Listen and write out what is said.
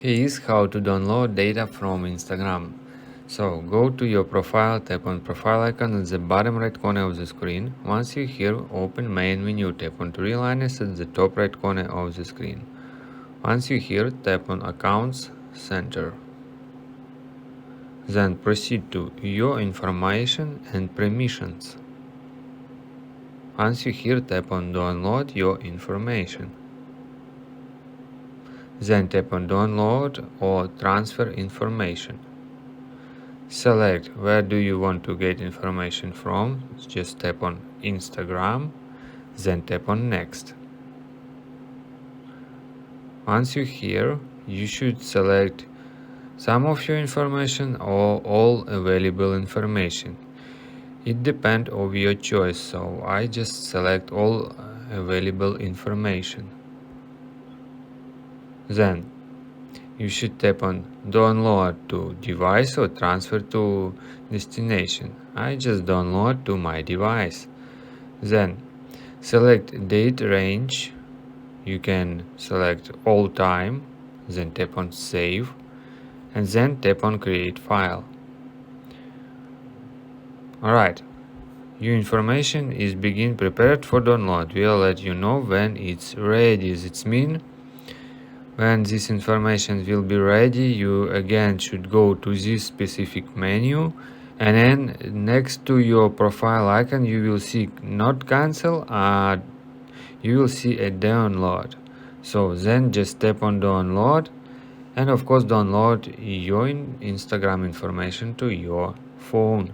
Is how to download data from Instagram. So go to your profile, tap on profile icon at the bottom right corner of the screen. Once you're here, open main menu, tap on three lines at the top right corner of the screen. Once you're here, tap on accounts center. Then proceed to your information and permissions. Once you're here, tap on download your information. Then tap on download or transfer information. Select where do you want to get information from. Just tap on Instagram, then tap on next. Once you're here, you should select some of your information or all available information. It depends on your choice, so I just select all available information. Then you should tap on download to device or transfer to destination. I just download to my device. Then select date range. You can select all time, then tap on save, and then tap on create file. Alright, your information is begin prepared for download. We'll let you know when it's ready. This means when this information will be ready, you again should go to this specific menu, and then next to your profile icon you will see not cancel, you will see a download. So then just tap on download, and of course download your Instagram information to your phone.